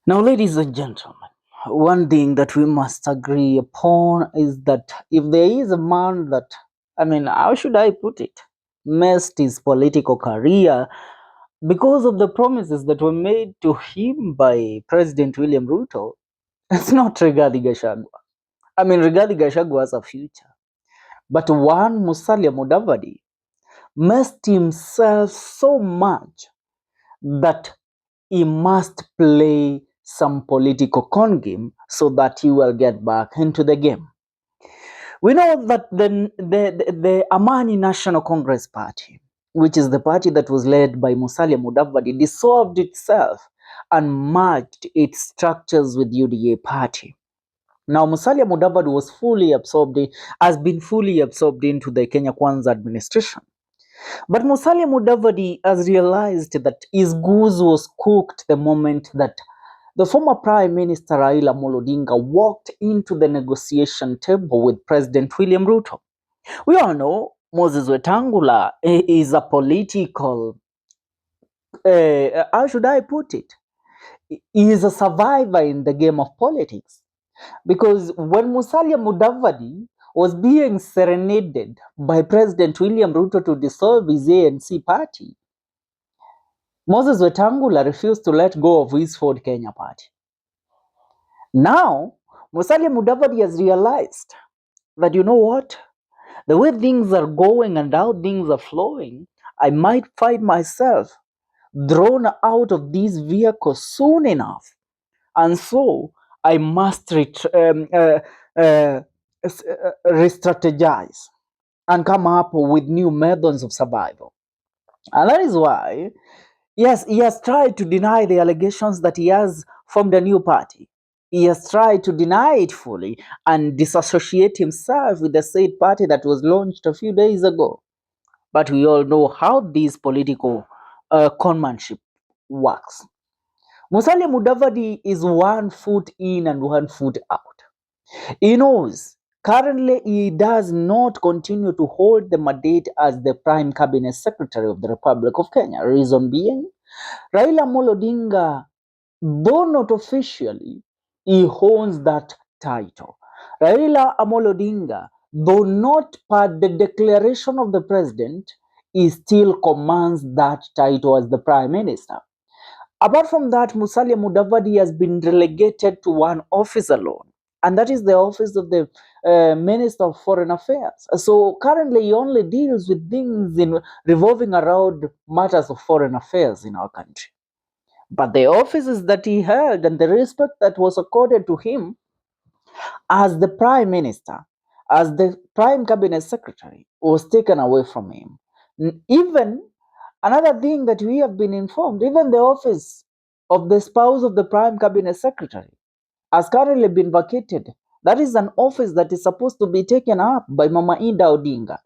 Now, ladies and gentlemen, one thing that we must agree upon is that if there is a man that, how should I put it, messed his political career because of the promises that were made to him by President William Ruto, it's not Rigathi Gachagua. Rigathi Gachagua has a future, but one Musalia Mudavadi messed himself so much that he must play some political con game so that he will get back into the game. We know that the Amani National Congress Party, which is the party that was led by Musalia Mudavadi, dissolved itself and merged its structures with UDA party. Now, Musalia Mudavadi has been fully absorbed into the Kenya Kwanza administration. But Musalia Mudavadi has realized that his goose was cooked the moment that the former Prime Minister Raila walked into the negotiation table with President William Ruto. We all know Moses Wetangula is a political, how should I put it? He is a survivor in the game of politics. Because when Musalia Mudavadi was being serenaded by President William Ruto to dissolve his ANC party, Moses Wetangula refused to let go of his Ford Kenya party. Now, Musalia Mudavadi has realized that, you know what, the way things are going and how things are flowing, I might find myself thrown out of these vehicles soon enough. And so I must re-strategize and come up with new methods of survival. And that is why, yes, he has tried to deny the allegations that he has formed a new party. He has tried to deny it fully and disassociate himself with the said party that was launched a few days ago. But we all know how this political conmanship works. Musalia Mudavadi is 1 foot in and 1 foot out. He knows currently he does not continue to hold the mandate as the Prime Cabinet Secretary of the Republic of Kenya. Reason being, Raila Odinga, though not officially, he owns that title. Raila Odinga, though not per the declaration of the president, he still commands that title as the Prime Minister. Apart from that, Musalia Mudavadi has been relegated to one office alone, and that is the office of the Minister of Foreign Affairs. So currently, he only deals with things revolving around matters of foreign affairs in our country. But the offices that he held and the respect that was accorded to him as the Prime Minister, as the Prime Cabinet Secretary, was taken away from him. Even another thing that we have been informed, even the office of the spouse of the Prime Cabinet Secretary has currently been vacated. That is an office that is supposed to be taken up by Mama Ida Odinga.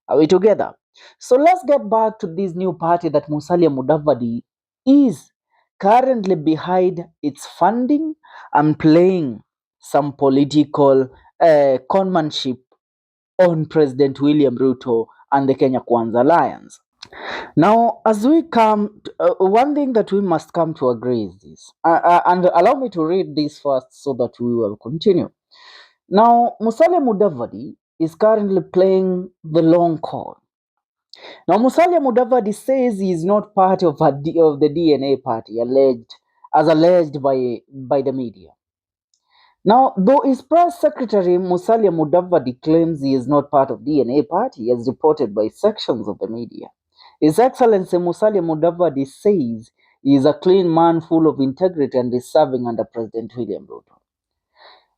Are we together? So let's get back to this new party that Musalia Mudavadi is currently behind its funding and playing some political conmanship on President William Ruto and the Kenya Kwanza Alliance. Now, as we come, one thing that we must come to agree is this, and allow me to read this first so that we will continue. Now, Musalia Mudavadi is currently playing the long call. Now, Musalia Mudavadi says he is not part of the DNA party, alleged by the media. Now, though his press secretary Musalia Mudavadi claims he is not part of DNA party, as reported by sections of the media, His Excellency Musalia Mudavadi says he is a clean man full of integrity and is serving under President William Ruto.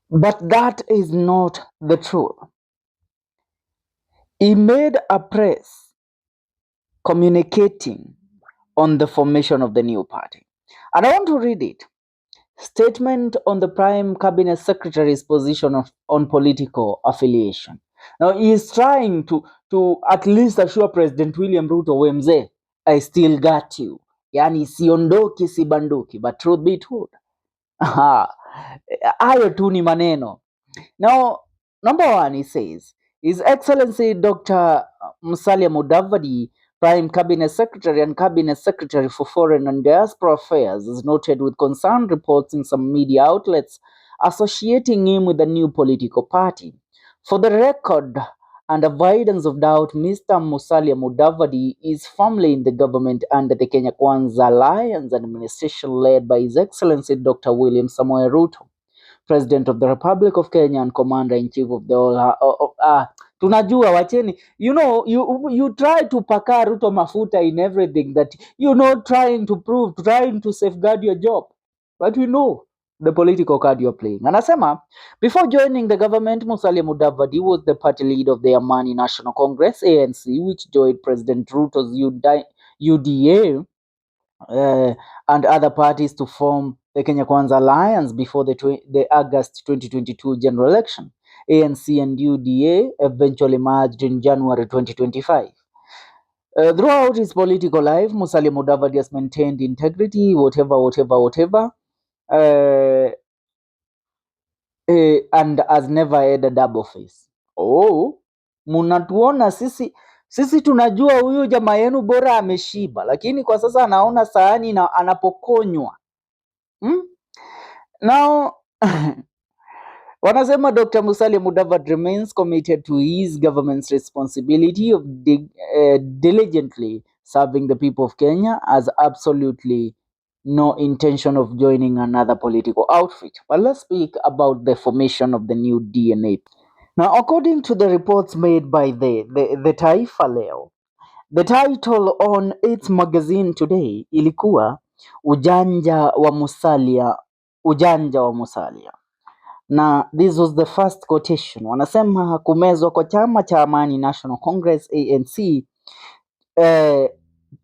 But that is not the truth. He made a press communicating on the formation of the new party. And I want to read it. Statement on the Prime Cabinet Secretary's position on political affiliation. Now, he is trying to at least assure President William Ruto, Wemze, I still got you. Yani siondoki sibanduki, but truth be told, hayo tu ni maneno. Now, number one, he says, His Excellency Dr. Musalia Mudavadi Prime Cabinet Secretary and Cabinet Secretary for Foreign and Diaspora Affairs, is noted with concerned reports in some media outlets associating him with a new political party. For the record and avoidance of doubt, Mr. Musalia Mudavadi is firmly in the government under the Kenya Kwanza Alliance administration led by His Excellency Dr. William Samoei Ruto, President of the Republic of Kenya and Commander-in-Chief of the tunajua wacheni, you try to paka Ruto mafuta in everything that trying to prove, trying to safeguard your job, but we know the political card you're playing. Anasema before joining the government, Musalia Mudavadi was the party leader of the Amani National Congress ANC, which joined President Ruto's UDA and other parties to form the Kenya Kwanza Alliance before the August 2022 general election. ANC and UDA eventually merged in January 2025. Throughout his political life, Musalia Mudavadi has maintained integrity, whatever, and has never had a double face. Oh, munatuona sisi tunajua huyu jamaa yenu bora ameshiba, lakini kwa sasa anaona sahani na anapokonywa. Now wanasema Dr. Musalia Mudavadi remains committed to his government's responsibility of diligently serving the people of Kenya, has absolutely no intention of joining another political outfit. But let's speak about the formation of the new DNA. Now, according to the reports made by the Taifa Leo, the title on its magazine today ilikuwa ujanja wa Musalia. Na this was the first quotation. Wanasema kumezwa kwa chama cha Amani National Congress ANC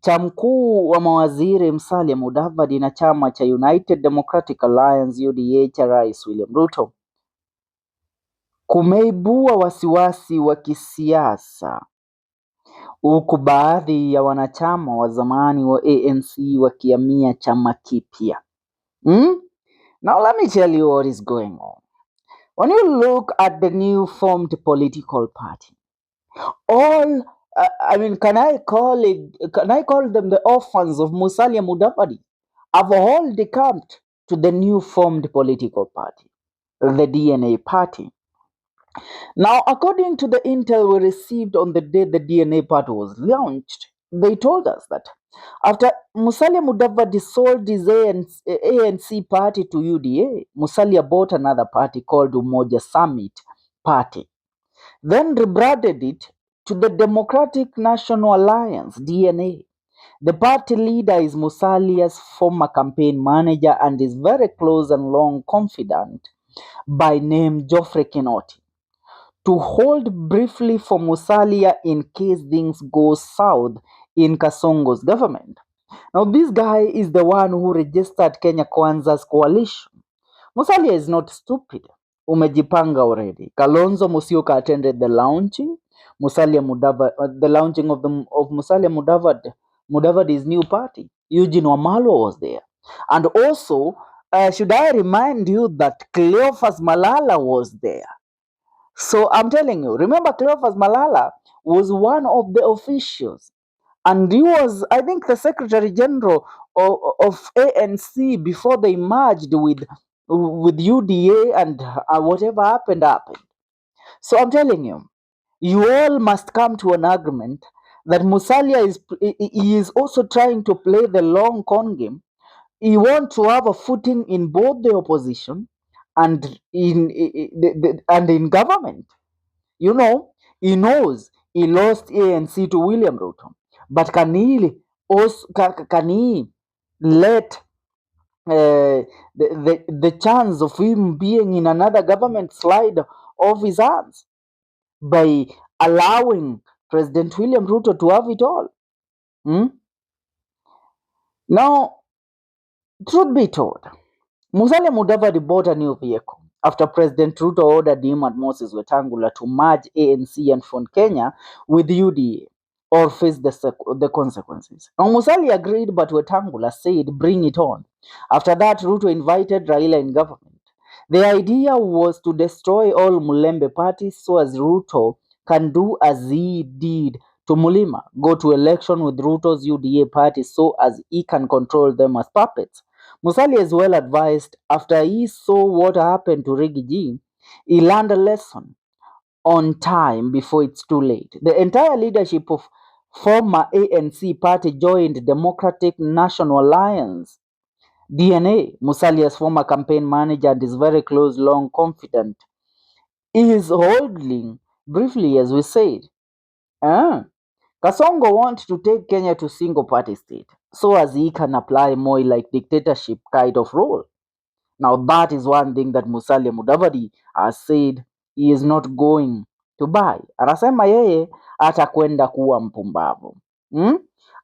cha mkuu wa mawaziri Musalia Mudavadi na chama cha United Democratic Alliance UDA cha Rais William Ruto kumeibua wasiwasi wa kisiasa, huku baadhi ya wanachama wa zamani wa ANC wakihamia chama kipya. Now let me tell you what is going on. When you look at the new formed political party, can I call them the orphans of Musalia Mudavadi, have all decamped to the new formed political party, the DNA party. Now, according to the intel we received on the day the DNA party was launched, they told us that after Musalia Mudavadi sold his ANC party to UDA, Musalia bought another party called Umoja Summit Party, then rebranded it to the Democratic National Alliance, DNA. The party leader is Musalia's former campaign manager and is very close and long confidant by name Geoffrey Kinoti, to hold briefly for Musalia in case things go south in Kasongo's government. Now, this guy is the one who registered Kenya Kwanza's coalition. Musalia is not stupid. Umejipanga already. Kalonzo Musyoka attended the launching. The launching of Musalia Mudavadi's new party. Eugene Wamalwa was there. And also, should I remind you that Cleophas Malala was there? So I'm telling you, remember Cleophas Malala was one of the officials, and he was, I think, the Secretary General of ANC before they merged with UDA, and whatever happened. So I'm telling you, you all must come to an agreement that Musalia is also trying to play the long con game. He wants to have a footing in both the opposition and in government. He knows he lost ANC to William Ruto, but can he let the chance of him being in another government slide off his hands by allowing President William Ruto to have it all? Now, truth be told, Musalia Mudavadi bought a new vehicle after President Ruto ordered him and Moses Wetangula to merge ANC and Fund Kenya with UDA or face the consequences. Now, Musalia agreed, but Wetangula said, bring it on. After that, Ruto invited Raila in government. The idea was to destroy all Mulembe parties so as Ruto can do as he did to Mulima, go to election with Ruto's UDA party so as he can control them as puppets. Musalia is well advised. After he saw what happened to Riggy, he learned a lesson on time before it's too late. The entire leadership of former ANC party joined Democratic National Alliance, DNA. Musalia's former campaign manager and his very close, long confidant. He is holding, briefly as we said, Kasongo wants to take Kenya to single party state so as he can apply more like dictatorship kind of role. Now that is one thing that Musalia Mudavadi has said he is not going to buy. Anasema yeye atakwenda kuwa mpumbavu.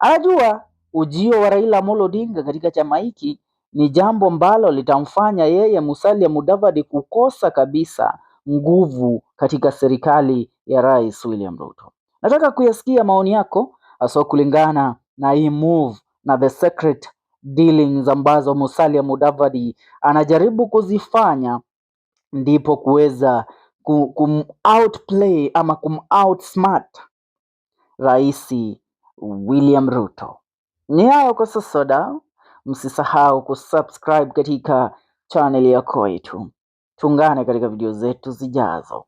Anajua ujio wa Raila Amolo Odinga katika chama hiki ni jambo ambalo litamfanya yeye Musalia Mudavadi kukosa kabisa nguvu katika serikali ya Rais William Ruto. Nataka kuyasikia maoni yako hasa kulingana na hii move na the secret dealings ambazo Musalia Mudavadi anajaribu kuzifanya ndipo kuweza outplay ama outsmart Rais William Ruto. Ni hayo kwa sasa dau, msisahau kusubscribe katika channel yako yetu. Tuungane katika video zetu zijazo.